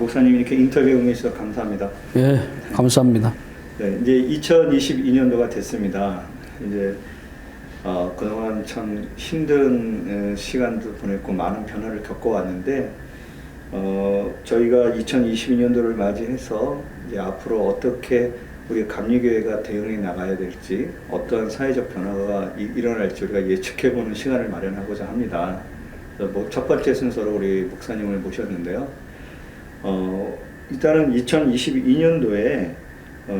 목사님 이렇게 인터뷰 응해주셔서 감사합니다. 예, 감사합니다. 네, 이제 2022년도가 됐습니다. 이제 그동안 참 힘든 시간도 보냈고 많은 변화를 겪어왔는데 저희가 2022년도를 맞이해서 이제 앞으로 어떻게 우리 감리교회가 대응해 나가야 될지, 어떤 사회적 변화가 일어날지 우리가 예측해보는 시간을 마련하고자 합니다. 첫 번째 순서로 우리 목사님을 모셨는데요. 일단은 2022년도에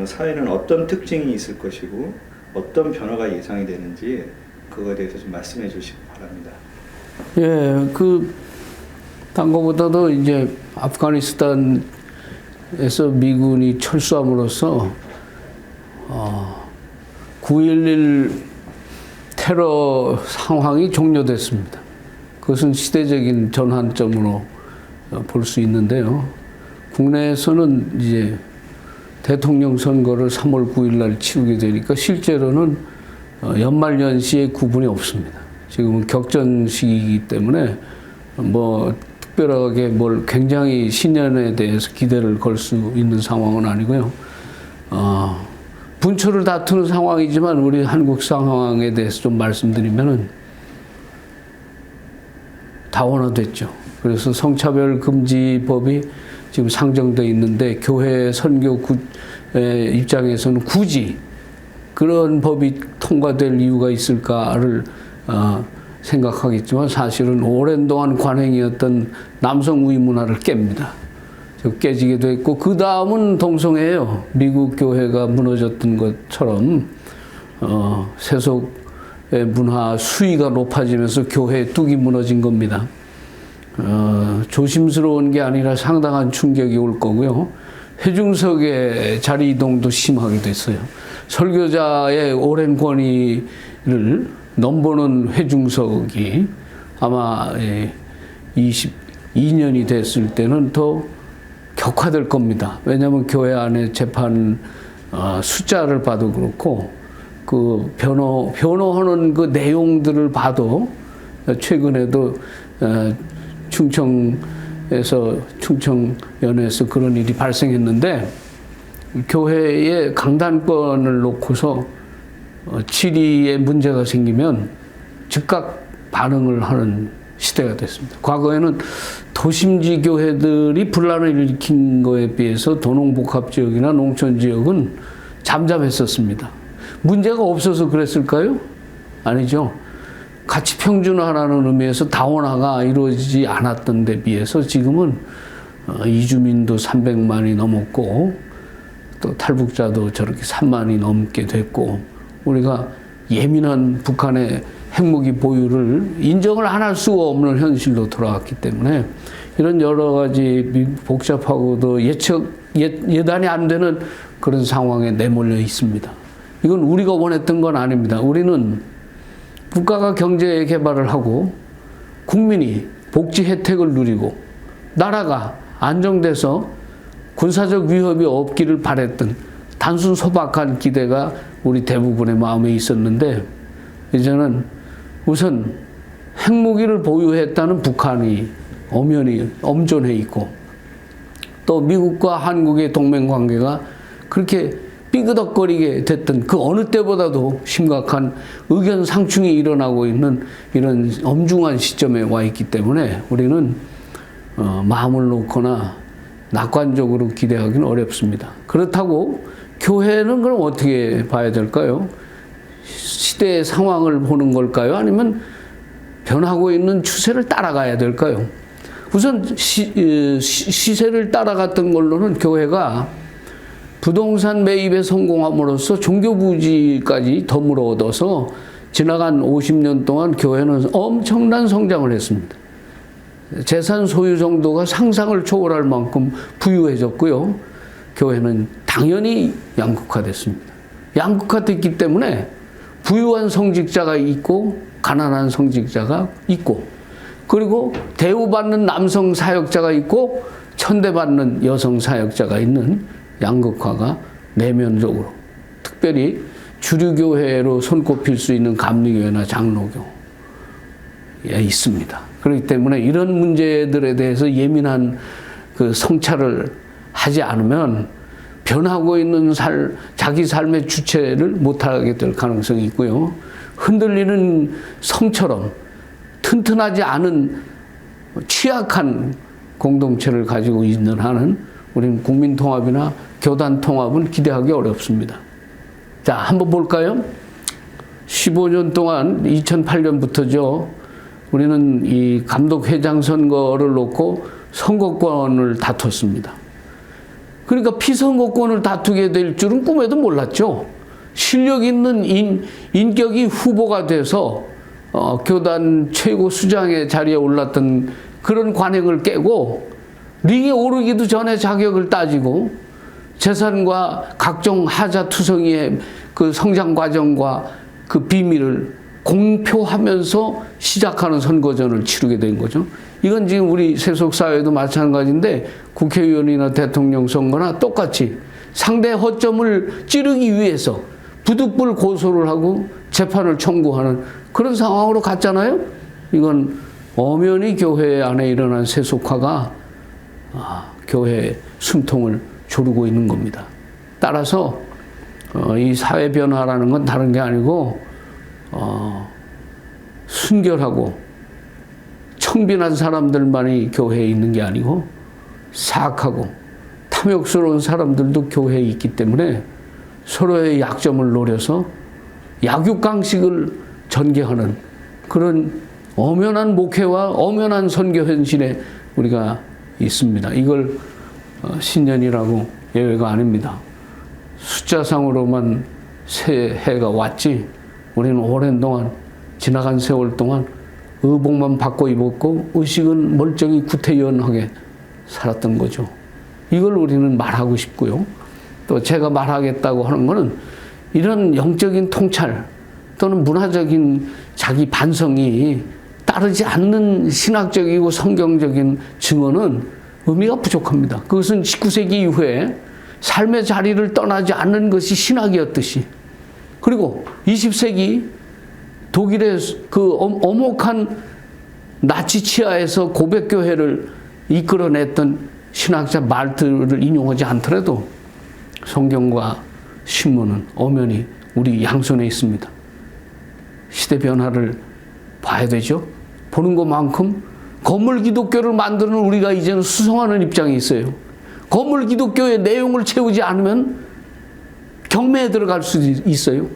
사회는 어떤 특징이 있을 것이고 어떤 변화가 예상이 되는지 그거에 대해서 좀 말씀해 주시기 바랍니다. 예, 딴 거보다도 이제 아프가니스탄에서 미군이 철수함으로써 9.11 테러 상황이 종료됐습니다. 그것은 시대적인 전환점으로 볼 수 있는데요. 국내에서는 이제 대통령 선거를 3월 9일 날 치르게 되니까 실제로는 연말연시에 구분이 없습니다. 지금은 격전 시기이기 때문에 특별하게 굉장히 신년에 대해서 기대를 걸 수 있는 상황은 아니고요. 분초를 다투는 상황이지만 우리 한국 상황에 대해서 좀 말씀드리면은 다원화됐죠. 그래서 성차별 금지법이 지금 상정되어 있는데 교회 선교의 입장에서는 굳이 그런 법이 통과될 이유가 있을까를 생각하겠지만 사실은 오랜 동안 관행이었던 남성 우위 문화를 깹니다. 깨지게 됐고 그 다음은 동성애예요. 미국 교회가 무너졌던 것처럼 세속의 문화 수위가 높아지면서 교회의 뚝이 무너진 겁니다. 조심스러운 게 아니라 상당한 충격이 올 거고요. 회중석의 자리 이동도 심하게 됐어요. 설교자의 오랜 권위를 넘보는 회중석이 아마 22년이 됐을 때는 더 격화될 겁니다. 왜냐하면 교회 안에 재판 숫자를 봐도 그렇고 그 변호하는 그 내용들을 봐도 최근에도 충청연에서 그런 일이 발생했는데 교회의 강단권을 놓고서 질의에 문제가 생기면 즉각 반응을 하는 시대가 됐습니다. 과거에는 도심지 교회들이 분란을 일으킨 거에 비해서 도농복합지역이나 농촌지역은 잠잠했었습니다. 문제가 없어서 그랬을까요? 아니죠. 가치 평준화라는 의미에서 다원화가 이루어지지 않았던 데 비해서 지금은 이주민도 300만이 넘었고 또 탈북자도 저렇게 3만이 넘게 됐고 우리가 예민한 북한의 핵무기 보유를 인정을 안 할 수가 없는 현실로 돌아왔기 때문에 이런 여러 가지 복잡하고도 예단이 안 되는 그런 상황에 내몰려 있습니다. 이건 우리가 원했던 건 아닙니다. 우리는 국가가 경제 개발을 하고 국민이 복지 혜택을 누리고 나라가 안정돼서 군사적 위협이 없기를 바랬던 단순 소박한 기대가 우리 대부분의 마음에 있었는데 이제는 우선 핵무기를 보유했다는 북한이 엄연히 엄존해 있고 또 미국과 한국의 동맹 관계가 그렇게 삐그덕거리게 됐던 그 어느 때보다도 심각한 의견 상충이 일어나고 있는 이런 엄중한 시점에 와 있기 때문에 우리는 마음을 놓거나 낙관적으로 기대하기는 어렵습니다. 그렇다고 교회는 그럼 어떻게 봐야 될까요? 시대의 상황을 보는 걸까요? 아니면 변하고 있는 추세를 따라가야 될까요? 우선 시세를 따라갔던 걸로는 교회가 부동산 매입에 성공함으로써 종교부지까지 덤으로 얻어서 지나간 50년 동안 교회는 엄청난 성장을 했습니다. 재산 소유 정도가 상상을 초월할 만큼 부유해졌고요. 교회는 당연히 양극화됐습니다. 양극화됐기 때문에 부유한 성직자가 있고 가난한 성직자가 있고 그리고 대우받는 남성 사역자가 있고 천대받는 여성 사역자가 있는 양극화가 내면적으로 특별히 주류교회로 손꼽힐 수 있는 감리교회나 장로교에 있습니다. 그렇기 때문에 이런 문제들에 대해서 예민한 그 성찰을 하지 않으면 변하고 있는 자기 삶의 주체를 못하게 될 가능성이 있고요. 흔들리는 성처럼 튼튼하지 않은 취약한 공동체를 가지고 있는 한은 우리는 국민통합이나 교단통합은 기대하기 어렵습니다. 자, 한번 볼까요? 15년 동안 2008년부터죠. 우리는 이 감독회장 선거를 놓고 선거권을 다퉜습니다. 그러니까 피선거권을 다투게 될 줄은 꿈에도 몰랐죠. 실력 있는 인격이 후보가 돼서 교단 최고 수장의 자리에 올랐던 그런 관행을 깨고 링에 오르기도 전에 자격을 따지고 재산과 각종 하자투성이의 그 성장 과정과 그 비밀을 공표하면서 시작하는 선거전을 치르게 된 거죠. 이건 지금 우리 세속사회도 마찬가지인데 국회의원이나 대통령 선거나 똑같이 상대 허점을 찌르기 위해서 부득불 고소를 하고 재판을 청구하는 그런 상황으로 갔잖아요. 이건 엄연히 교회 안에 일어난 세속화가 교회의 숨통을 조르고 있는 겁니다. 따라서 이 사회 변화라는 건 다른 게 아니고 순결하고 청빈한 사람들만이 교회에 있는 게 아니고 사악하고 탐욕스러운 사람들도 교회에 있기 때문에 서로의 약점을 노려서 약육강식을 전개하는 그런 엄연한 목회와 엄연한 선교 현실에 우리가 있습니다. 이걸 신년이라고 예외가 아닙니다. 숫자상으로만 새해가 왔지 우리는 오랜 동안 지나간 세월 동안 의복만 받고 입었고 의식은 멀쩡히 구태연하게 살았던 거죠. 이걸 우리는 말하고 싶고요. 또 제가 말하겠다고 하는 것은 이런 영적인 통찰 또는 문화적인 자기 반성이 따르지 않는 신학적이고 성경적인 증언은 의미가 부족합니다. 그것은 19세기 이후에 삶의 자리를 떠나지 않는 것이 신학이었듯이 그리고 20세기 독일의 그 엄혹한 나치 치하에서 고백교회를 이끌어냈던 신학자 말들을 인용하지 않더라도 성경과 신문은 엄연히 우리 양손에 있습니다. 시대 변화를 봐야 되죠. 보는 것만큼 건물 기독교를 만드는 우리가 이제는 수성하는 입장이 있어요. 건물 기독교의 내용을 채우지 않으면 경매에 들어갈 수도 있어요.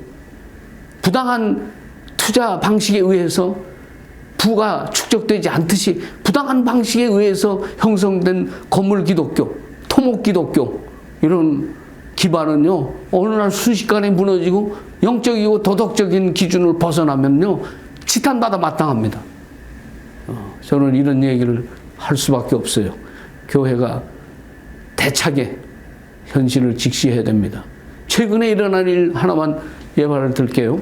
부당한 투자 방식에 의해서 부가 축적되지 않듯이 부당한 방식에 의해서 형성된 건물 기독교, 토목 기독교 이런 기반은요 어느 날 순식간에 무너지고 영적이고 도덕적인 기준을 벗어나면요 지탄받아 마땅합니다. 저는 이런 얘기를 할 수밖에 없어요. 교회가 대차게 현실을 직시해야 됩니다. 최근에 일어난 일 하나만 예발을 들게요.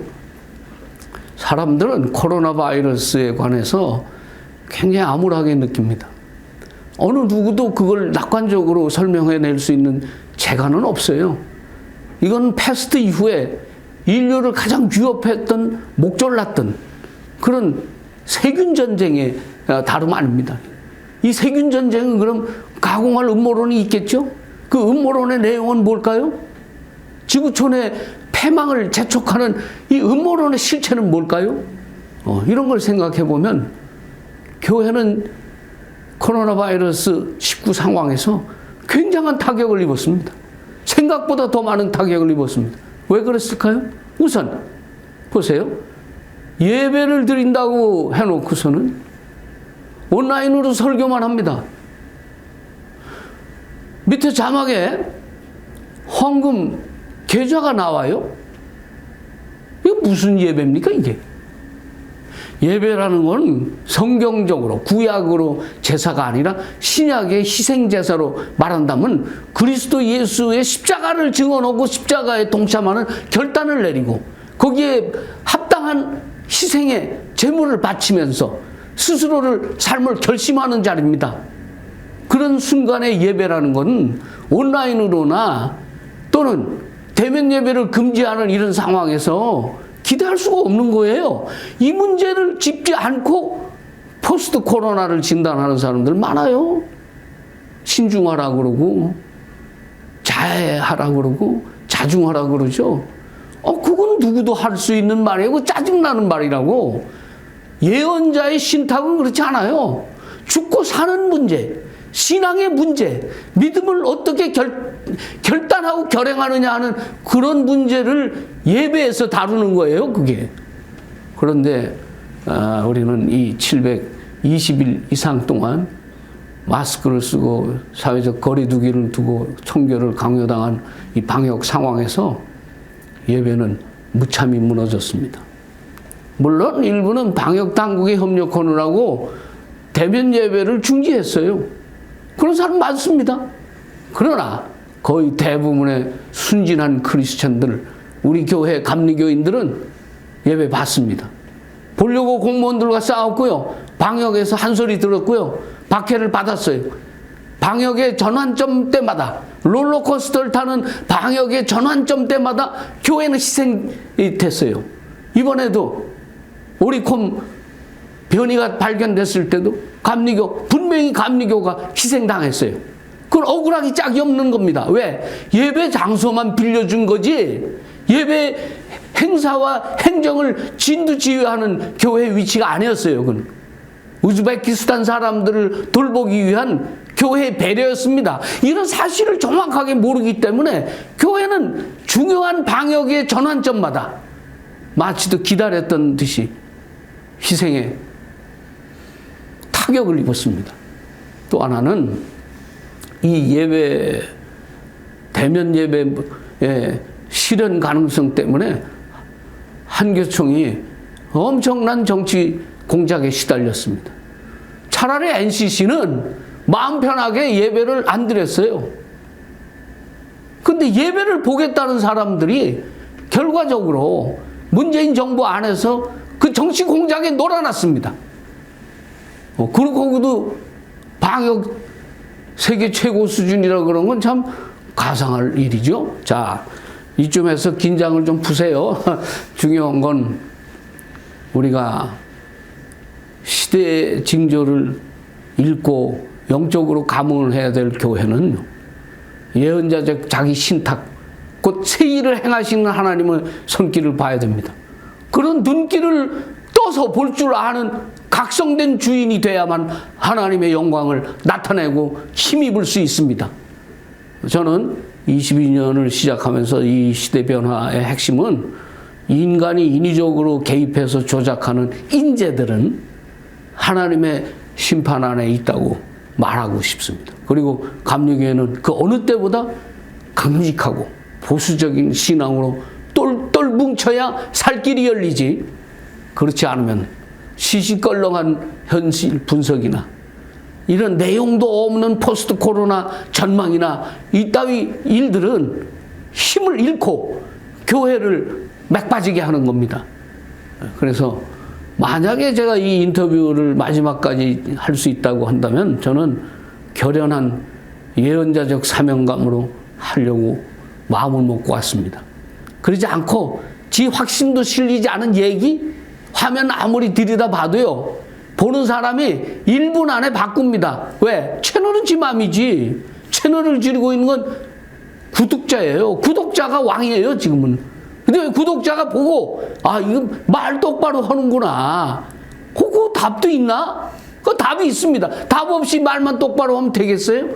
사람들은 코로나 바이러스에 관해서 굉장히 암울하게 느낍니다. 어느 누구도 그걸 낙관적으로 설명해낼 수 있는 재간은 없어요. 이건 패스트 이후에 인류를 가장 위협했던 목졸랐던 그런 세균 전쟁의 다름 아닙니다. 이 세균 전쟁은 그럼 가공할 음모론이 있겠죠? 그 음모론의 내용은 뭘까요? 지구촌의 패망을 재촉하는 이 음모론의 실체는 뭘까요? 이런 걸 생각해 보면 교회는 코로나 바이러스 19 상황에서 굉장한 타격을 입었습니다. 생각보다 더 많은 타격을 입었습니다. 왜 그랬을까요? 우선 보세요. 예배를 드린다고 해놓고서는 온라인으로 설교만 합니다. 밑에 자막에 헌금 계좌가 나와요. 이게 무슨 예배입니까 이게? 예배라는 건 성경적으로 구약으로 제사가 아니라 신약의 희생제사로 말한다면 그리스도 예수의 십자가를 증언하고 십자가에 동참하는 결단을 내리고 거기에 합당한 희생의 제물을 바치면서 스스로를 삶을 결심하는 자리입니다. 그런 순간의 예배라는 건 온라인으로나 또는 대면 예배를 금지하는 이런 상황에서 기대할 수가 없는 거예요. 이 문제를 짚지 않고 포스트 코로나를 진단하는 사람들 많아요. 신중하라 그러고 자애하라 그러고 자중하라 그러죠. 그건 누구도 할 수 있는 말이고 짜증나는 말이라고. 예언자의 신탁은 그렇지 않아요. 죽고 사는 문제, 신앙의 문제, 믿음을 어떻게 결단하고 결행하느냐 하는 그런 문제를 예배에서 다루는 거예요, 그게. 그런데 우리는 이 720일 이상 동안 마스크를 쓰고 사회적 거리두기를 두고 청결을 강요당한 이 방역 상황에서 예배는 무참히 무너졌습니다. 물론 일부는 방역 당국에 협력하느라고 대면 예배를 중지했어요. 그런 사람 많습니다. 그러나 거의 대부분의 순진한 크리스천들, 우리 교회 감리교인들은 예배 받습니다. 보려고 공무원들과 싸웠고요. 방역에서 한 소리 들었고요. 박해를 받았어요. 방역의 전환점 때마다, 롤러코스터를 타는 방역의 전환점 때마다 교회는 희생이 됐어요. 이번에도 오리콤 변이가 발견됐을 때도 분명히 감리교가 희생당했어요. 그건 억울하기 짝이 없는 겁니다. 왜? 예배 장소만 빌려준 거지 예배 행사와 행정을 진두지휘하는 교회 위치가 아니었어요. 그건 우즈베키스탄 사람들을 돌보기 위한 교회의 배려였습니다. 이런 사실을 정확하게 모르기 때문에 교회는 중요한 방역의 전환점마다 마치도 기다렸던 듯이 희생에 타격을 입었습니다. 또 하나는 이 예배, 대면 예배의 실현 가능성 때문에 한교총이 엄청난 정치 공작에 시달렸습니다. 차라리 NCC는 마음 편하게 예배를 안 드렸어요. 근데 예배를 보겠다는 사람들이 결과적으로 문재인 정부 안에서 그 정치 공작에 놀아났습니다. 그러고도 방역 세계 최고 수준이라 그런 건 참 가상할 일이죠. 자, 이쯤에서 긴장을 좀 푸세요. 중요한 건 우리가 시대의 징조를 읽고 영적으로 감응을 해야 될 교회는 예언자적 자기 신탁, 곧 새 일을 행하시는 하나님의 손길을 봐야 됩니다. 그런 눈길을 떠서 볼 줄 아는 각성된 주인이 돼야만 하나님의 영광을 나타내고 힘입을 수 있습니다. 저는 22년을 시작하면서 이 시대 변화의 핵심은 인간이 인위적으로 개입해서 조작하는 인재들은 하나님의 심판 안에 있다고 말하고 싶습니다. 그리고 감리교회는 그 어느 때보다 강직하고 보수적인 신앙으로 똘똘 뭉쳐야 살 길이 열리지, 그렇지 않으면 시시껄렁한 현실 분석이나 이런 내용도 없는 포스트 코로나 전망이나 이따위 일들은 힘을 잃고 교회를 맥빠지게 하는 겁니다. 그래서 만약에 제가 이 인터뷰를 마지막까지 할 수 있다고 한다면 저는 결연한 예언자적 사명감으로 하려고 마음을 먹고 왔습니다. 그러지 않고 지 확신도 실리지 않은 얘기, 화면 아무리 들여다봐도요, 보는 사람이 1분 안에 바꿉니다. 왜? 채널은 지 맘이지. 채널을 지르고 있는 건 구독자예요. 구독자가 왕이에요, 지금은. 근데 구독자가 보고, 이거 말 똑바로 하는구나. 그거 답도 있나? 그 답이 있습니다. 답 없이 말만 똑바로 하면 되겠어요?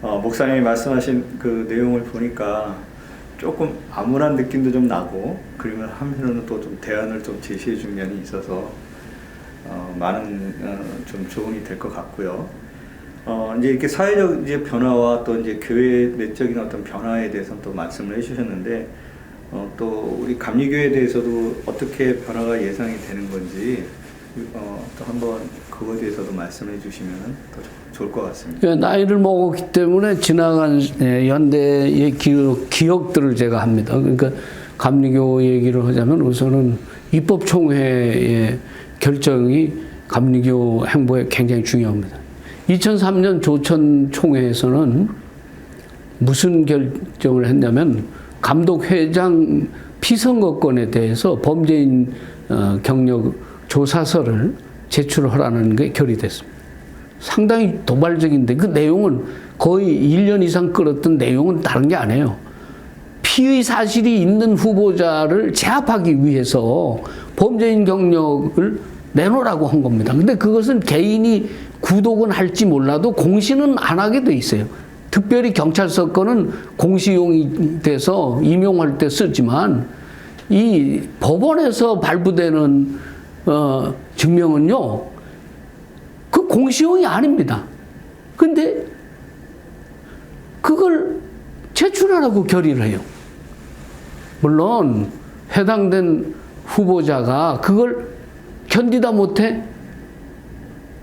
목사님이 말씀하신 그 내용을 보니까 조금 암울한 느낌도 좀 나고, 그러면 한편으로는 또 좀 대안을 좀 제시해 준 면이 있어서 많은 좀 조언이 될 것 같고요. 이제 이렇게 사회적 이제 변화와 또 이제 교회 내적인 어떤 변화에 대해서 또 말씀을 해주셨는데, 또 우리 감리교회에 대해서도 어떻게 변화가 예상이 되는 건지 또 한번 그거에 대해서도 말씀해 주시면 더 좋을 것 같습니다. 나이를 먹었기 때문에 지나간 연대의 기억들을 제가 합니다. 그러니까 감리교 얘기를 하자면 우선은 입법총회의 결정이 감리교 행보에 굉장히 중요합니다. 2003년 조천 총회에서는 무슨 결정을 했냐면 감독회장 피선거권에 대해서 범죄인 경력 조사서를 제출하라는 게 결의됐습니다. 상당히 도발적인데 그 내용은 거의 1년 이상 끌었던 내용은 다른 게 아니에요. 피의 사실이 있는 후보자를 제압하기 위해서 범죄인 경력을 내놓으라고 한 겁니다. 근데 그것은 개인이 구독은 할지 몰라도 공시는 안 하게 돼 있어요. 특별히 경찰서 거는 공시용이 돼서 임용할 때 쓰지만 이 법원에서 발부되는 증명은요, 그 공시용이 아닙니다. 근데 그걸 제출하라고 결의를 해요. 물론 해당된 후보자가 그걸 견디다 못해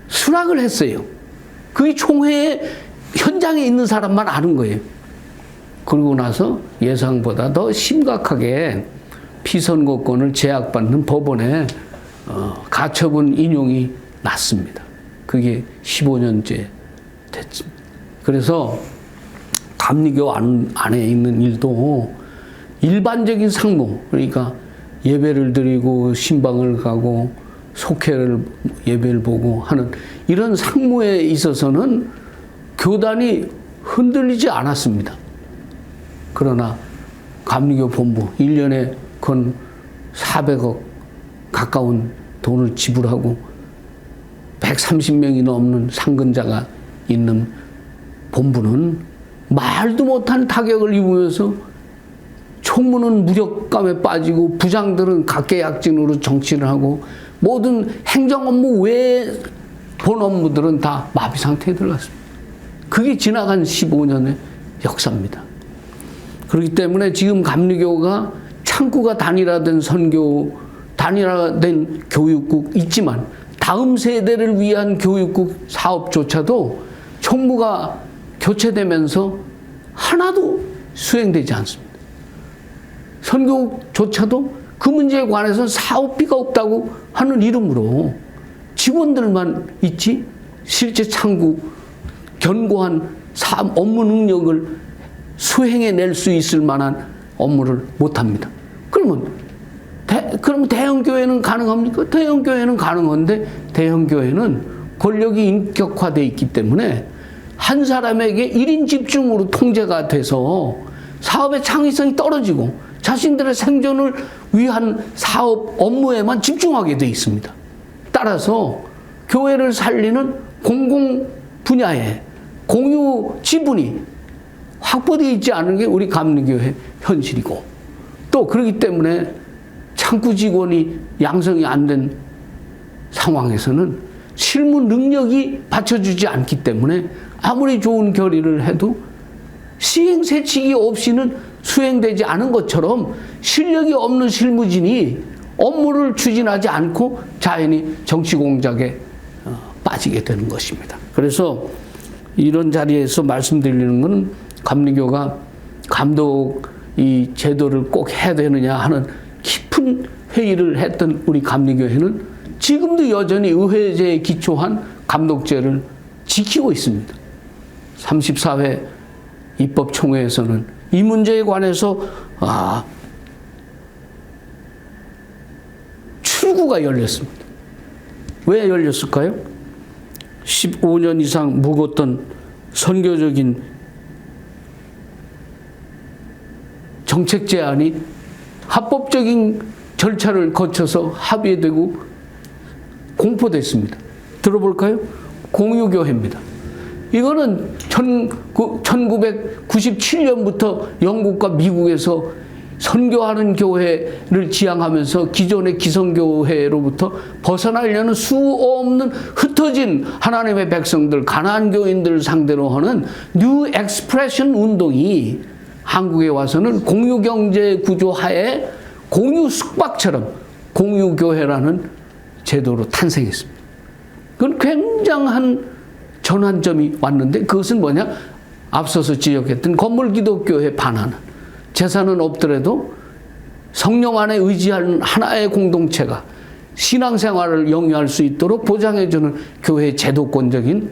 수락을 했어요. 그게 총회에 현장에 있는 사람만 아는 거예요. 그러고 나서 예상보다 더 심각하게 피선거권을 제약받는 법원에 가처분 인용이 났습니다. 그게 15년째 됐습니다. 그래서 감리교 안에 있는 일도 일반적인 상무, 그러니까 예배를 드리고 신방을 가고 속회를 예배를 보고 하는 이런 상무에 있어서는 교단이 흔들리지 않았습니다. 그러나 감리교 본부 1년에 건 400억 가까운 돈을 지불하고 130명이 넘는 상근자가 있는 본부는 말도 못한 타격을 입으면서 총무는 무력감에 빠지고 부장들은 각계약진으로 정치를 하고 모든 행정 업무 외에 본 업무들은 다 마비 상태에 들어갔습니다. 그게 지나간 15년의 역사입니다. 그렇기 때문에 지금 감리교가 창구가 단일화된 선교, 단일화된 교육국 있지만 다음 세대를 위한 교육국 사업조차도 총무가 교체되면서 하나도 수행되지 않습니다. 선교조차도 그 문제에 관해서는 사업비가 없다고 하는 이름으로 직원들만 있지 실제 창구 견고한 업무 능력을 수행해낼 수 있을 만한 업무를 못합니다. 그러면 대형 교회는 가능합니까? 대형 교회는 가능한데 대형 교회는 권력이 인격화되어 있기 때문에 한 사람에게 1인 집중으로 통제가 돼서 사업의 창의성이 떨어지고 자신들의 생존을 위한 사업 업무에만 집중하게 되어 있습니다. 따라서 교회를 살리는 공공 분야에 공유 지분이 확보되어 있지 않은 게 우리 감리교회 현실이고, 또 그렇기 때문에 창구 직원이 양성이 안 된 상황에서는 실무 능력이 받쳐주지 않기 때문에 아무리 좋은 결의를 해도 시행세칙이 없이는 수행되지 않은 것처럼 실력이 없는 실무진이 업무를 추진하지 않고 자연히 정치 공작에 빠지게 되는 것입니다. 그래서 이런 자리에서 말씀드리는 것은 감리교가 감독 이 제도를 꼭 해야 되느냐 하는 깊은 회의를 했던 우리 감리교회는 지금도 여전히 의회제에 기초한 감독제를 지키고 있습니다. 34회 입법총회에서는 이 문제에 관해서 출구가 열렸습니다. 왜 열렸을까요? 15년 이상 묵었던 선교적인 정책 제안이 합법적인 절차를 거쳐서 합의되고 공포됐습니다. 들어볼까요? 공유교회입니다. 이거는 1997년부터 영국과 미국에서 선교하는 교회를 지향하면서 기존의 기성교회로부터 벗어나려는 수 없는 흩어진 하나님의 백성들, 가나안 교인들을 상대로 하는 뉴 엑스프레션 운동이 한국에 와서는 공유경제 구조 하에 공유 숙박처럼 공유교회라는 제도로 탄생했습니다. 그건 굉장한 전환점이 왔는데 그것은 뭐냐? 앞서서 지적했던 건물 기독교에 반하는, 재산은 없더라도 성령 안에 의지하는 하나의 공동체가 신앙생활을 영위할 수 있도록 보장해주는 교회 제도권적인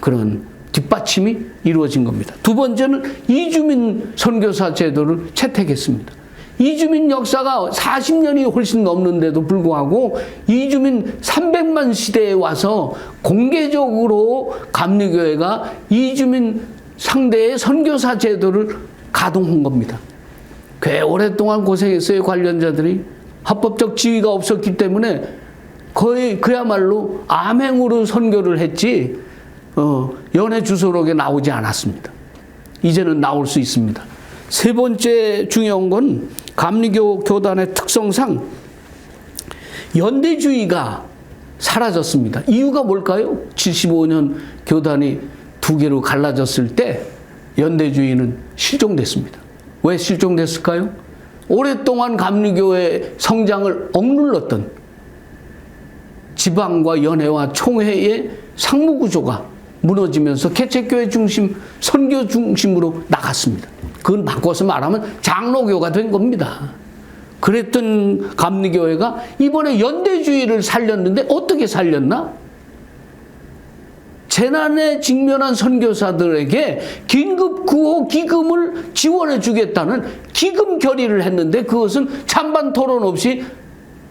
그런 뒷받침이 이루어진 겁니다. 두 번째는 이주민 선교사 제도를 채택했습니다. 이주민 역사가 40년이 훨씬 넘는데도 불구하고 이주민 300만 시대에 와서 공개적으로 감리교회가 이주민 상대의 선교사 제도를 가동한 겁니다. 꽤 오랫동안 고생했어요. 관련자들이. 합법적 지위가 없었기 때문에 거의 그야말로 암행으로 선교를 했지 연회 주소록에 나오지 않았습니다. 이제는 나올 수 있습니다. 세 번째 중요한 건 감리교 교단의 특성상 연대주의가 사라졌습니다. 이유가 뭘까요? 75년 교단이 두 개로 갈라졌을 때 연대주의는 실종됐습니다. 왜 실종됐을까요? 오랫동안 감리교의 성장을 억눌렀던 지방과 연회와 총회의 상무구조가 무너지면서 개척교회 중심, 선교 중심으로 나갔습니다. 그건 바꿔서 말하면 장로교가 된 겁니다. 그랬던 감리교회가 이번에 연대주의를 살렸는데 어떻게 살렸나? 재난에 직면한 선교사들에게 긴급 구호 기금을 지원해 주겠다는 기금 결의를 했는데 그것은 찬반 토론 없이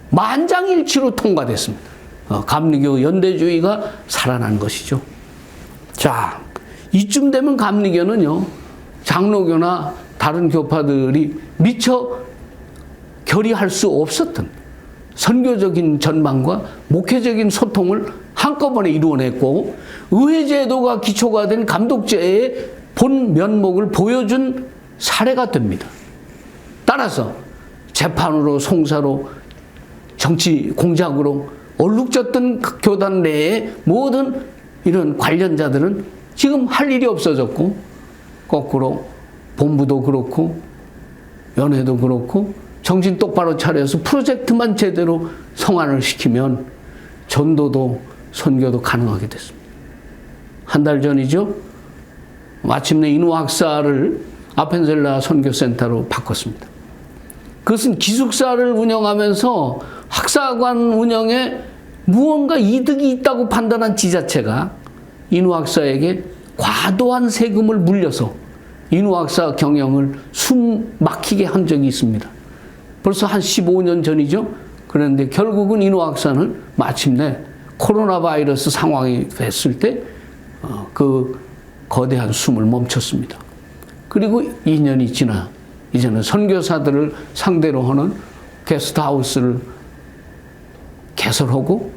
만장일치로 통과됐습니다. 감리교 연대주의가 살아난 것이죠. 자, 이쯤 되면 감리교는요, 장로교나 다른 교파들이 미처 결의할 수 없었던 선교적인 전망과 목회적인 소통을 한꺼번에 이루어냈고 의회제도가 기초가 된 감독제의 본 면목을 보여준 사례가 됩니다. 따라서 재판으로 송사로 정치 공작으로 얼룩졌던 교단 내의 모든 이런 관련자들은 지금 할 일이 없어졌고 거꾸로 본부도 그렇고 연회도 그렇고 정신 똑바로 차려서 프로젝트만 제대로 성안을 시키면 전도도 선교도 가능하게 됐습니다. 한 달 전이죠. 마침내 인후학사를 아펜셀라 선교센터로 바꿨습니다. 그것은 기숙사를 운영하면서 학사관 운영에 무언가 이득이 있다고 판단한 지자체가 인후학사에게 과도한 세금을 물려서 인후학사 경영을 숨 막히게 한 적이 있습니다. 벌써 한 15년 전이죠. 그런데 결국은 인후학사는 마침내 코로나 바이러스 상황이 됐을 때 그 거대한 숨을 멈췄습니다. 그리고 2년이 지나 이제는 선교사들을 상대로 하는 게스트하우스를 개설하고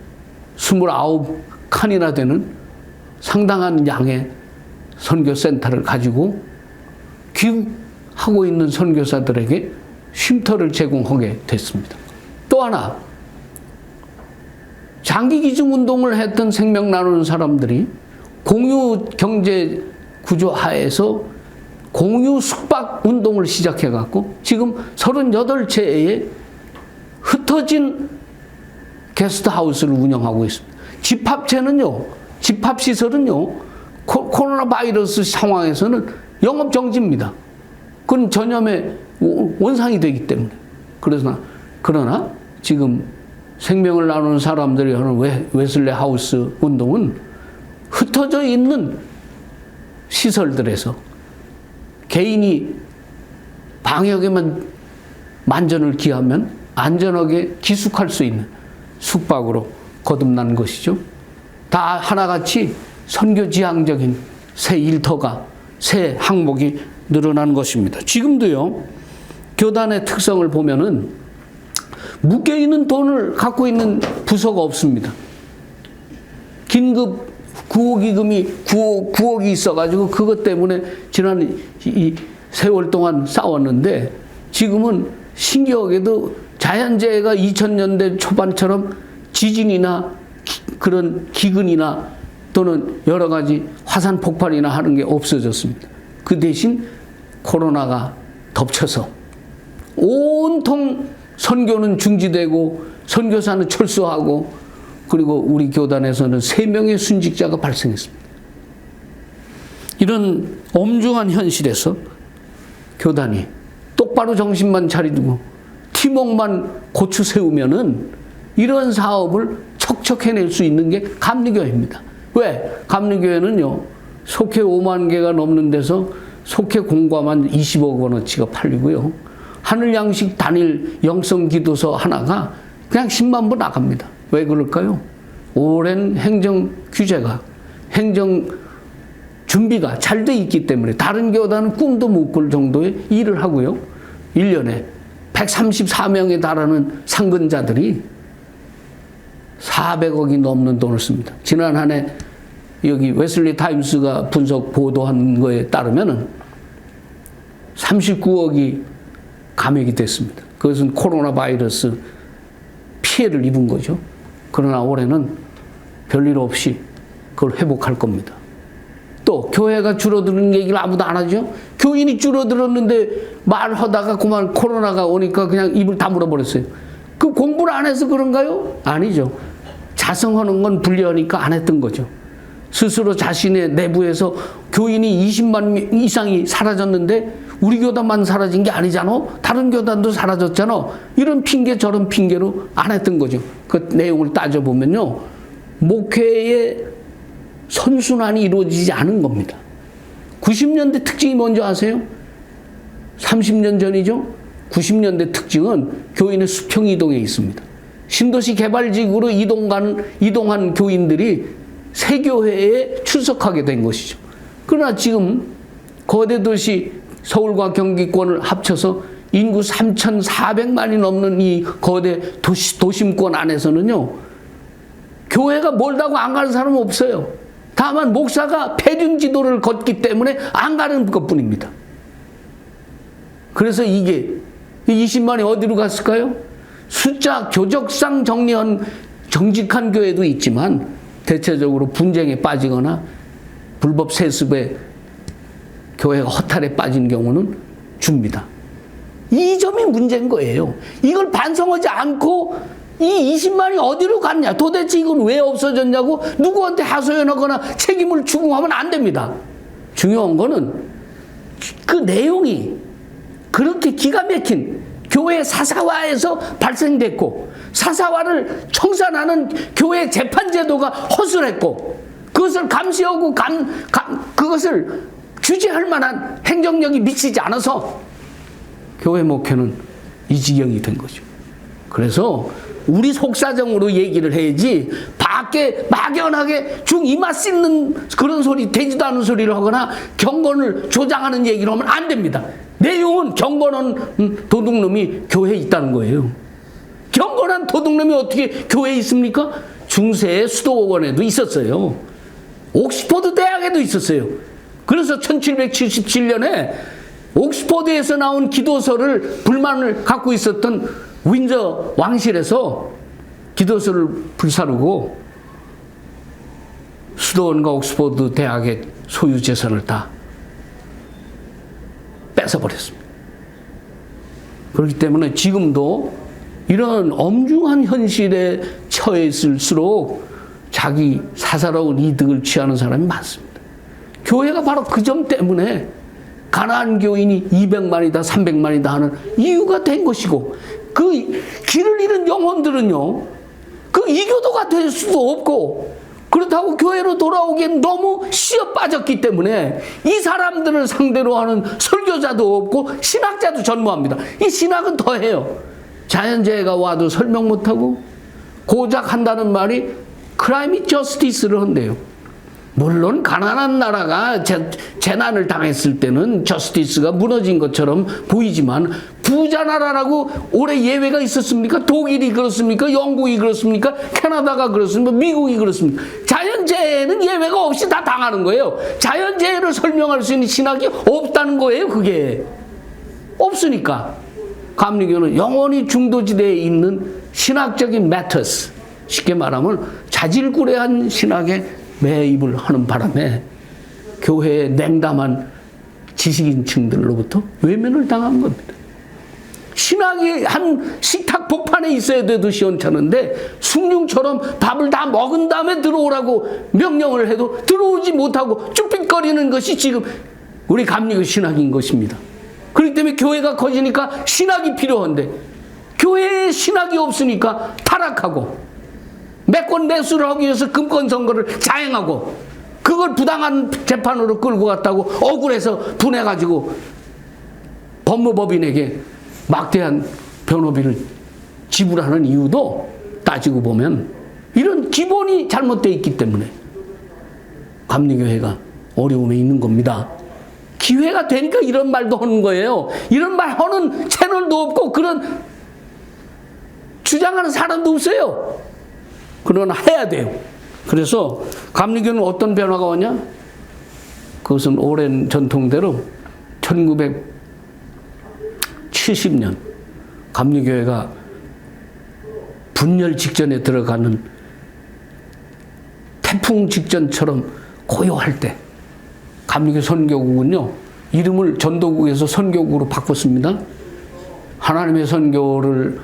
29칸이나 되는 상당한 양의 선교센터를 가지고 귀국하고 있는 선교사들에게 쉼터를 제공하게 됐습니다. 또 하나, 장기기증 운동을 했던 생명 나누는 사람들이 공유 경제 구조 하에서 공유 숙박 운동을 시작해갖고 지금 38채의 흩어진 게스트하우스를 운영하고 있습니다. 집합체는요, 집합시설은요, 코로나 바이러스 상황에서는 영업 정지입니다. 그건 전염의 원상이 되기 때문에. 그러나 지금 생명을 나누는 사람들이 하는 웨슬레 하우스 운동은 흩어져 있는 시설들에서 개인이 방역에만 만전을 기하면 안전하게 기숙할 수 있는 숙박으로 거듭난 것이죠. 다 하나같이 선교지향적인 새 일터가, 새 항목이 늘어난 것입니다. 지금도요, 교단의 특성을 보면은 묶여있는 돈을 갖고 있는 부서가 없습니다. 긴급 구호기금이 9억이 있어가지고 그것 때문에 지난 이 세월 동안 싸웠는데 지금은 신기하게도 자연재해가 2000년대 초반처럼 지진이나 그런 기근이나 또는 여러 가지 화산 폭발이나 하는 게 없어졌습니다. 그 대신 코로나가 덮쳐서 온통 선교는 중지되고 선교사는 철수하고 그리고 우리 교단에서는 3명의 순직자가 발생했습니다. 이런 엄중한 현실에서 교단이 똑바로 정신만 차리고 팀웍만 고추 세우면은 이런 사업을 척척 해낼 수 있는 게 감리교회입니다. 왜? 감리교회는요, 속회 5만 개가 넘는 데서 속회 공과만 20억 원어치가 팔리고요. 하늘양식 단일 영성기도서 하나가 그냥 10만 부 나갑니다. 왜 그럴까요? 오랜 행정 규제가, 행정 준비가 잘 돼 있기 때문에 다른 교단은 꿈도 못 꿀 정도의 일을 하고요. 1년에 134명에 달하는 상근자들이 400억이 넘는 돈을 씁니다. 지난 한 해 여기 웨슬리 타임스가 분석 보도한 거에 따르면은 39억이 감액이 됐습니다. 그것은 코로나 바이러스 피해를 입은 거죠. 그러나 올해는 별일 없이 그걸 회복할 겁니다. 또 교회가 줄어드는 얘기를 아무도 안 하죠. 교인이 줄어들었는데 말하다가 그만 코로나가 오니까 그냥 입을 다물어 버렸어요. 그 공부를 안 해서 그런가요? 아니죠. 자성하는 건 불리하니까 안 했던 거죠. 스스로 자신의 내부에서 교인이 20만 이상이 사라졌는데 우리 교단만 사라진 게 아니잖아. 다른 교단도 사라졌잖아. 이런 핑계 저런 핑계로 안 했던 거죠. 그 내용을 따져보면요. 목회의 선순환이 이루어지지 않은 겁니다. 90년대 특징이 뭔지 아세요? 30년 전이죠. 90년대 특징은 교인의 수평 이동에 있습니다. 신도시 개발지구로 이동한 교인들이 새 교회에 출석하게 된 것이죠. 그러나 지금 거대 도시 서울과 경기권을 합쳐서 인구 3,400만이 넘는 이 거대 도심권 안에서는요, 교회가 멀다고 안 가는 사람은 없어요. 다만 목사가 폐륜 지도를 걷기 때문에 안 가는 것뿐입니다. 그래서 이게 20만이 어디로 갔을까요? 숫자 교적상 정직한 교회도 있지만 대체적으로 분쟁에 빠지거나 불법 세습에 교회가 허탈에 빠진 경우는 줍니다. 이 점이 문제인 거예요. 이걸 반성하지 않고 이 20만이 어디로 갔냐, 도대체 이건 왜 없어졌냐고 누구한테 하소연하거나 책임을 추궁하면 안 됩니다. 중요한 거는 그 내용이 그렇게 기가 막힌 교회 사사화에서 발생됐고, 사사화를 청산하는 교회 재판제도가 허술했고, 그것을 감시하고 그것을 규제할 만한 행정력이 미치지 않아서 교회 목회는 이 지경이 된 거죠. 그래서 우리 속사정으로 얘기를 해야지 밖에 막연하게 이마 씻는 그런 소리, 되지도 않은 소리를 하거나 경건을 조장하는 얘기를 하면 안 됩니다. 내용은 경건한 도둑놈이 교회에 있다는 거예요. 경건한 도둑놈이 어떻게 교회에 있습니까? 중세의 수도원에도 있었어요. 옥스퍼드 대학에도 있었어요. 그래서 1777년에 옥스퍼드에서 나온 기도서를 불만을 갖고 있었던 윈저 왕실에서 기도서를 불사르고 수도원과 옥스퍼드 대학의 소유 재산을 다 뺏어버렸습니다. 그렇기 때문에 지금도 이런 엄중한 현실에 처해 있을수록 자기 사사로운 이득을 취하는 사람이 많습니다. 교회가 바로 그 점 때문에 가난한 교인이 200만이다 300만이다 하는 이유가 된 것이고, 그 길을 잃은 영혼들은요, 그 이교도가 될 수도 없고, 그렇다고 교회로 돌아오기엔 너무 시어 빠졌기 때문에 이 사람들을 상대로 하는 설교자도 없고 신학자도 전무합니다. 이 신학은 더해요. 자연재해가 와도 설명 못하고 고작 한다는 말이 클라이밋 저스티스를 한대요. 물론 가난한 나라가 재난을 당했을 때는 저스티스가 무너진 것처럼 보이지만, 부자 나라라고 올해 예외가 있었습니까? 독일이 그렇습니까? 영국이 그렇습니까? 캐나다가 그렇습니까? 미국이 그렇습니까? 자연재해는 예외가 없이 다 당하는 거예요. 자연재해를 설명할 수 있는 신학이 없다는 거예요. 그게 없으니까 감리교는 영원히 중도지대에 있는 신학적인 메터스, 쉽게 말하면 자질구레한 신학에 매입을 하는 바람에 교회의 냉담한 지식인층들로부터 외면을 당한 겁니다. 신학이 한 식탁 복판에 있어야 돼도 시원찮은데 숭늉처럼 밥을 다 먹은 다음에 들어오라고 명령을 해도 들어오지 못하고 쭈삣거리는 것이 지금 우리 감리교 신학인 것입니다. 그렇기 때문에 교회가 커지니까 신학이 필요한데 교회에 신학이 없으니까 타락하고, 매권 매수를 하기 위해서 금권 선거를 자행하고, 그걸 부당한 재판으로 끌고 갔다고 억울해서 분해가지고 법무법인에게 막대한 변호비를 지불하는 이유도 따지고 보면 이런 기본이 잘못되어 있기 때문에 감리교회가 어려움에 있는 겁니다. 기회가 되니까 이런 말도 하는 거예요. 이런 말 하는 채널도 없고 그런 주장하는 사람도 없어요. 그러나 해야 돼요. 그래서 감리교는 어떤 변화가 왔냐? 그것은 오랜 전통대로 1970년 감리교회가 분열 직전에 들어가는 태풍 직전처럼 고요할 때 감리교 선교국은요, 이름을 전도국에서 선교국으로 바꿨습니다. 하나님의 선교를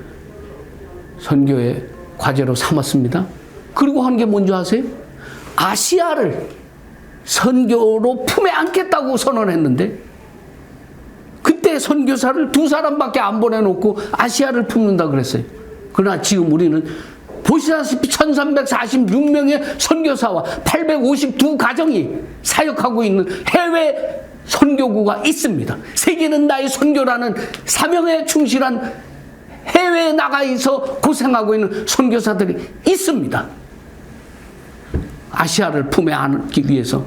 선교의 과제로 삼았습니다. 그리고 한 게 뭔지 아세요? 아시아를 선교로 품에 안겠다고 선언했는데 그때 선교사를 2사람밖에 안 보내놓고 아시아를 품는다 그랬어요. 그러나 지금 우리는 보시다시피 1346명의 선교사와 852가정이 사역하고 있는 해외 선교구가 있습니다. 세계는 나의 선교라는 사명에 충실한 해외에 나가 있어 고생하고 있는 선교사들이 있습니다. 아시아를 품에 안기 위해서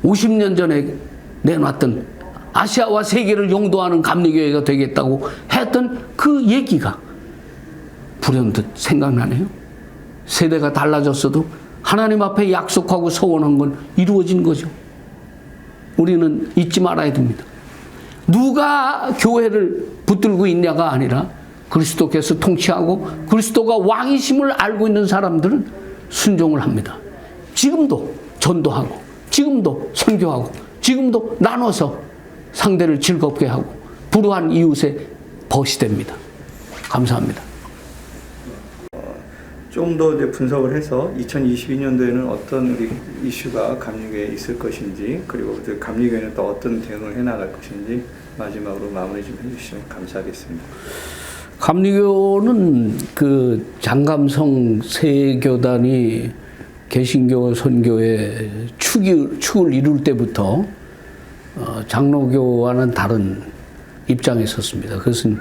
50년 전에 내놨던 아시아와 세계를 용도하는 감리교회가 되겠다고 했던 그 얘기가 불현듯 생각나네요. 세대가 달라졌어도 하나님 앞에 약속하고 소원한 건 이루어진 거죠. 우리는 잊지 말아야 됩니다. 누가 교회를 붙들고 있냐가 아니라 그리스도께서 통치하고 그리스도가 왕이심을 알고 있는 사람들은 순종을 합니다. 지금도 전도하고 지금도 선교하고 지금도 나눠서 상대를 즐겁게 하고 불우한 이웃의 벗이 됩니다. 감사합니다. 좀 더 이제 분석을 해서 2022년도에는 어떤 우리 이슈가 감리교회에 있을 것인지, 그리고 감리교회는 또 어떤 대응을 해나갈 것인지 마지막으로 마무리 좀 해주시면 감사하겠습니다. 감리교는 그 장감성 세교단이 개신교 선교의 축을 이룰 때부터 장로교와는 다른 입장에 섰습니다. 그것은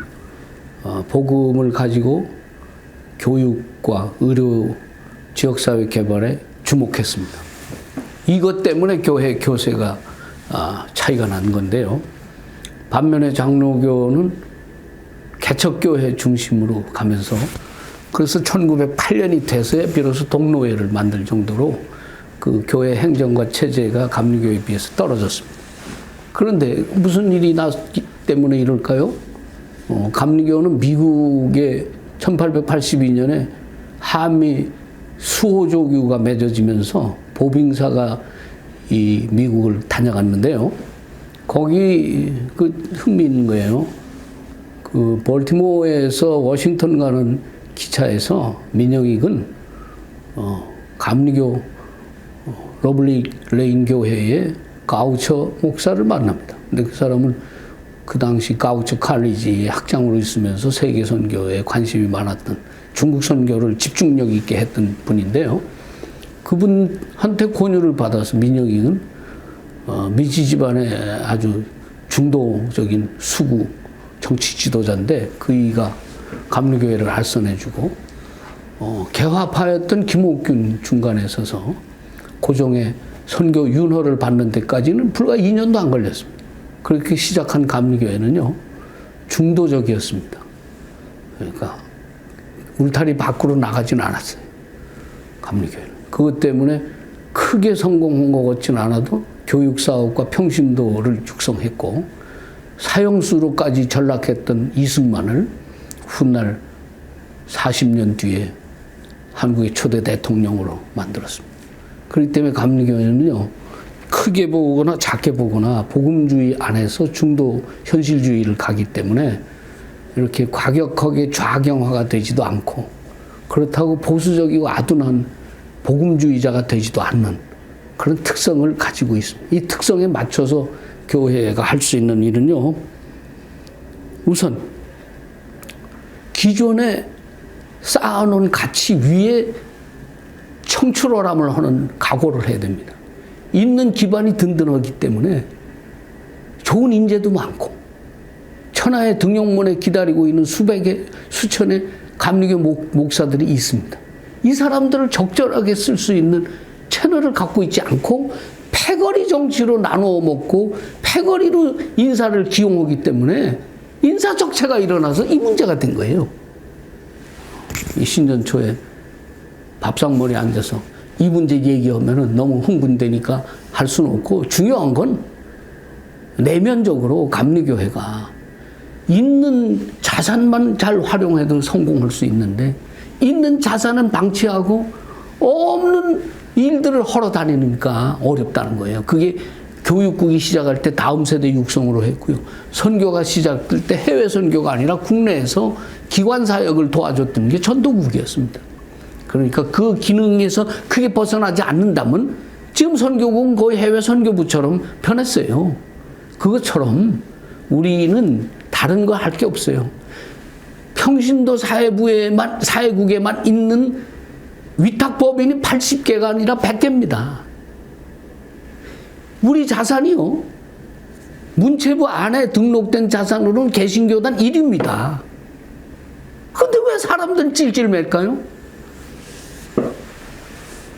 복음을 가지고 교육과 의료, 지역사회 개발에 주목했습니다. 이것 때문에 교회 교세가 차이가 난 건데요. 반면에 장로교는 개척교회 중심으로 가면서 그래서 1908년이 돼서야 비로소 동로회를 만들 정도로 그 교회 행정과 체제가 감리교회에 비해서 떨어졌습니다. 그런데 무슨 일이 났기 때문에 이럴까요? 감리교는 미국의 1882년에 한미 수호조교가 맺어지면서 보빙사가 이 미국을 다녀갔는데요. 거기 그 흥미있는 거예요. 그 볼티모어에서 워싱턴 가는 기차에서 민영익은 감리교 러블리 레인 교회의 가우처 목사를 만납니다. 근데 그 사람은 그 당시 가우처 칼리지의 학장으로 있으면서 세계 선교에 관심이 많았던 중국 선교를 집중력 있게 했던 분인데요. 그분한테 권유를 받아서 민영익은 미지 집안의 아주 중도적인 수구 정치 지도자인데 그이가 감리교회를 알선해주고 개화파였던 김옥균 중간에 서서 고종의 선교 윤허를 받는 데까지는 불과 2년도 안 걸렸습니다. 그렇게 시작한 감리교회는요, 중도적이었습니다. 그러니까 울타리 밖으로 나가지는 않았어요. 감리교회는. 그것 때문에 크게 성공한 것 같지는 않아도 교육사업과 평신도를 육성했고 사형수로까지 전락했던 이승만을 훗날 40년 뒤에 한국의 초대 대통령으로 만들었습니다. 그렇기 때문에 감리교회는요, 크게 보거나 작게 보거나 복음주의 안에서 중도 현실주의를 가기 때문에 이렇게 과격하게 좌경화가 되지도 않고 그렇다고 보수적이고 아둔한 복음주의자가 되지도 않는 그런 특성을 가지고 있습니다. 이 특성에 맞춰서 교회가 할 수 있는 일은요, 우선 기존에 쌓아놓은 가치 위에 청출어람을 하는 각오를 해야 됩니다. 있는 기반이 든든하기 때문에 좋은 인재도 많고 천하의 등용문에 기다리고 있는 수백의 수천의 감리교 목사들이 있습니다. 이 사람들을 적절하게 쓸 수 있는 채널을 갖고 있지 않고 패거리 정치로 나누어 먹고 패거리로 인사를 기용하기 때문에 인사 적체가 일어나서 이 문제가 된 거예요. 이 신년 초에 밥상머리에 앉아서 이 문제 얘기하면 너무 흥분되니까 할 수는 없고, 중요한 건 내면적으로 감리교회가 있는 자산만 잘 활용해도 성공할 수 있는데, 있는 자산은 방치하고 없는 일들을 하러 다니니까 어렵다는 거예요. 그게 교육국이 시작할 때 다음 세대 육성으로 했고요. 선교가 시작될 때 해외 선교가 아니라 국내에서 기관 사역을 도와줬던 게 전도국이었습니다. 그러니까 그 기능에서 크게 벗어나지 않는다면 지금 선교국은 거의 해외 선교부처럼 변했어요. 그것처럼 우리는 다른 거 할 게 없어요. 평신도 사회국에만 있는 위탁법인이 80개가 아니라 100개입니다. 우리 자산이요, 문체부 안에 등록된 자산으로는 개신교단 1위입니다. 근데 왜 사람들은 찔찔 맬까요?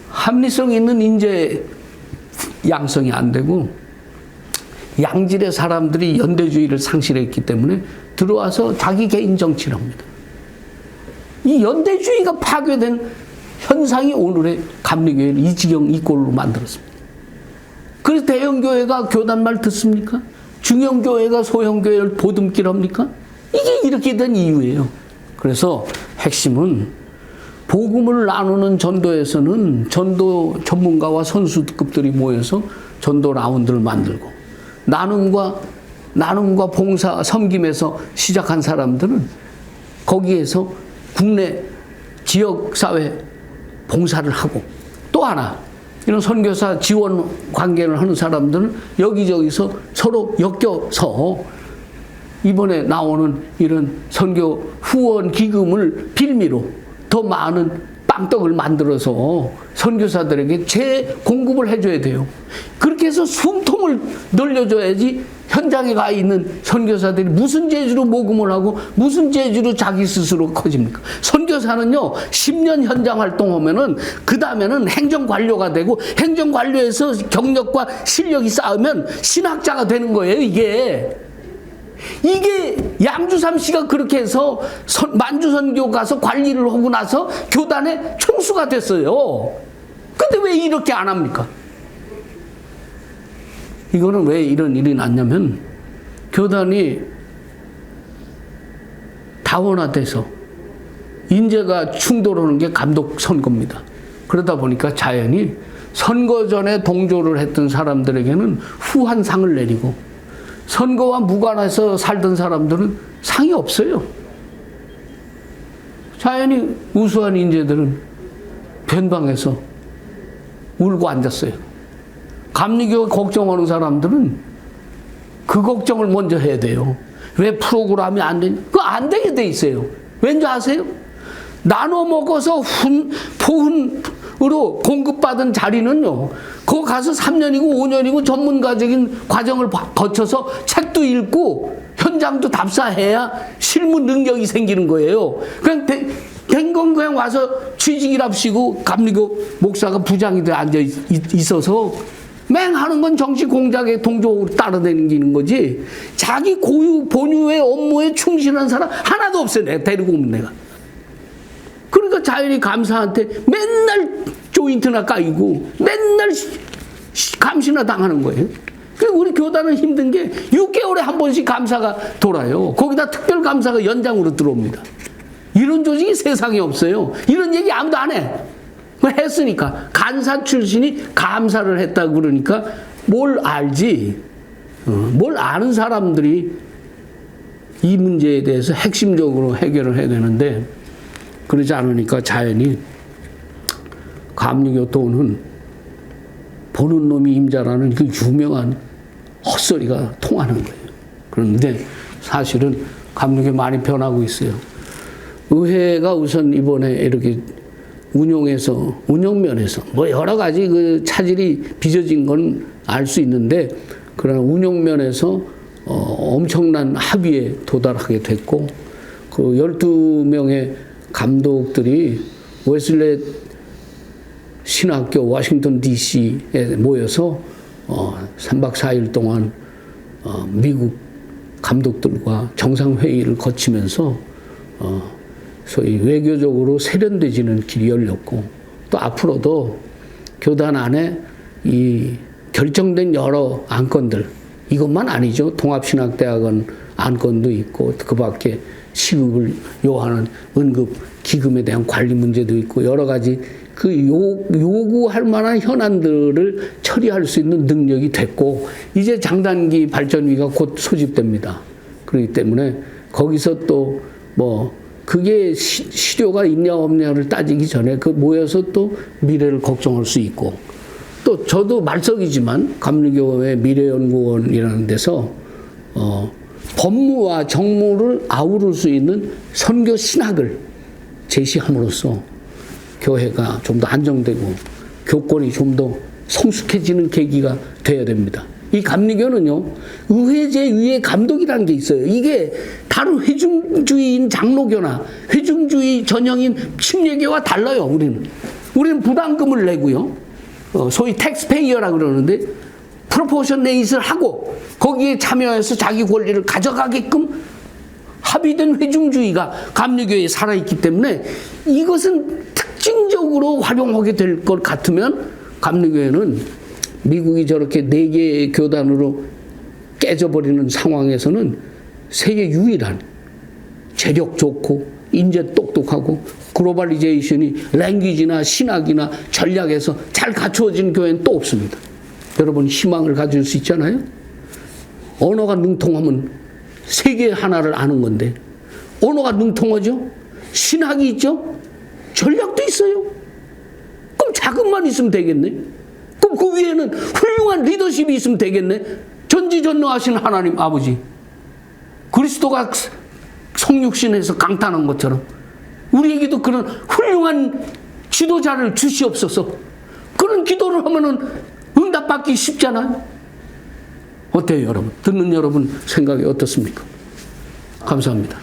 합리성 있는 인재 양성이 안 되고 양질의 사람들이 연대주의를 상실했기 때문에 들어와서 자기 개인 정치를 합니다. 이 연대주의가 파괴된 현상이 오늘의 감리교회를 이 지경 이 꼴로 만들었습니다. 그래서 대형교회가 교단 말 듣습니까? 중형교회가 소형교회를 보듬길 합니까? 이게 이렇게 된 이유예요. 그래서 핵심은 복음을 나누는 전도에서는 전도 전문가와 선수급들이 모여서 전도 라운드를 만들고, 나눔과 봉사, 섬김에서 시작한 사람들은 거기에서 국내 지역사회 봉사를 하고, 또 하나 이런 선교사 지원 관계를 하는 사람들은 여기저기서 서로 엮여서 이번에 나오는 이런 선교 후원 기금을 빌미로 더 많은 빵떡을 만들어서 선교사들에게 재공급을 해줘야 돼요. 그렇게 해서 숨통을 늘려줘야지 현장에 가 있는 선교사들이 무슨 재주로 모금을 하고 무슨 재주로 자기 스스로 커집니까? 선교사는요, 10년 현장 활동하면은 그 다음에는 행정관료가 되고, 행정관료에서 경력과 실력이 쌓으면 신학자가 되는 거예요. 이게 양주삼 씨가 그렇게 해서 만주선교 가서 관리를 하고 나서 교단의 총수가 됐어요. 근데 왜 이렇게 안 합니까? 이거는 왜 이런 일이 났냐면, 교단이 다원화돼서 인재가 충돌하는 게 감독 선거입니다. 그러다 보니까 자연히 선거 전에 동조를 했던 사람들에게는 후한 상을 내리고, 선거와 무관해서 살던 사람들은 상이 없어요. 자연히 우수한 인재들은 변방에서 울고 앉았어요. 감리교 걱정하는 사람들은 그 걱정을 먼저 해야 돼요. 왜 프로그램이 안 되냐? 그거 안 되게 돼 있어요. 왠지 아세요? 나눠 먹어서 포훈으로 공급받은 자리는요, 거기 가서 3년이고 5년이고 전문가적인 과정을 거쳐서 책도 읽고 현장도 답사해야 실무 능력이 생기는 거예요. 그냥 된 건 그냥 와서 취직이랍시고 감리교 목사가 부장이 돼 앉아 있어서 맹하는 건 정치 공작에 동조적으로 따라다니는 거지, 자기 고유 본유의 업무에 충실한 사람 하나도 없어요. 내가 데리고 오면 내가. 그러니까 자연히 감사한테 맨날 조인트나 까이고 맨날 감시나 당하는 거예요. 그리고 우리 교단은 힘든 게 6개월에 한 번씩 감사가 돌아요. 거기다 특별 감사가 연장으로 들어옵니다. 이런 조직이 세상에 없어요. 이런 얘기 아무도 안 해. 했으니까. 간사 출신이 감사를 했다고 그러니까 뭘 알지. 뭘 아는 사람들이 이 문제에 대해서 핵심적으로 해결을 해야 되는데, 그러지 않으니까 자연히 감리교 돈은 보는 놈이 임자라는 그 유명한 헛소리가 통하는 거예요. 그런데 사실은 감리교 많이 변하고 있어요. 의회가 우선 이번에 이렇게 운영면에서 뭐 여러 가지 그 차질이 빚어진 건 알 수 있는데, 그러나 운영면에서 엄청난 합의에 도달하게 됐고 그 12명의 감독들이 웨슬레 신학교 워싱턴 DC에 모여서 3박 4일 동안 미국 감독들과 정상회의를 거치면서 소위 외교적으로 세련되지는 길이 열렸고 또 앞으로도 교단 안에 이 결정된 여러 안건들 이것만 아니죠. 통합신학대학원 안건도 있고 그 밖에 시급을 요하는 응급 기금에 대한 관리 문제도 있고 여러 가지 그 요구할 만한 현안들을 처리할 수 있는 능력이 됐고 이제 장단기 발전위가 곧 소집됩니다. 그렇기 때문에 거기서 또 뭐 그게 실효가 있냐 없냐를 따지기 전에 그 모여서 또 미래를 걱정할 수 있고 또 저도 말석이지만 감리교회 미래연구원이라는 데서 법무와 정무를 아우를 수 있는 선교 신학을 제시함으로써 교회가 좀 더 안정되고 교권이 좀 더 성숙해지는 계기가 되어야 됩니다. 이 감리교는요, 의회제 위에 감독이라는 게 있어요. 이게 다른 회중주의인 장로교나 회중주의 전형인 침례교와 달라요, 우리는 부담금을 내고요. 소위 텍스페이어라고 그러는데, 프로포셔네이트를 하고, 거기에 참여해서 자기 권리를 가져가게끔 합의된 회중주의가 감리교회에 살아있기 때문에 이것은 특징적으로 활용하게 될 것 같으면 감리교회는 미국이 저렇게 4개의 교단으로 깨져버리는 상황에서는 세계 유일한 재력 좋고 인재 똑똑하고 글로벌리제이션이 랭귀지나 신학이나 전략에서 잘 갖추어진 교회는 또 없습니다. 여러분 희망을 가질 수 있잖아요. 언어가 능통하면 세계 하나를 아는 건데 언어가 능통하죠. 신학이 있죠. 전략도 있어요. 그럼 자금만 있으면 되겠네. 그럼 그 위에는 훌륭한 리더십이 있으면 되겠네. 전지전능하신 하나님 아버지 그리스도가 성육신에서 강탄한 것처럼 우리에게도 그런 훌륭한 지도자를 주시옵소서. 그런 기도를 하면은 응답받기 쉽잖아요. 어때요 여러분? 듣는 여러분 생각이 어떻습니까? 감사합니다.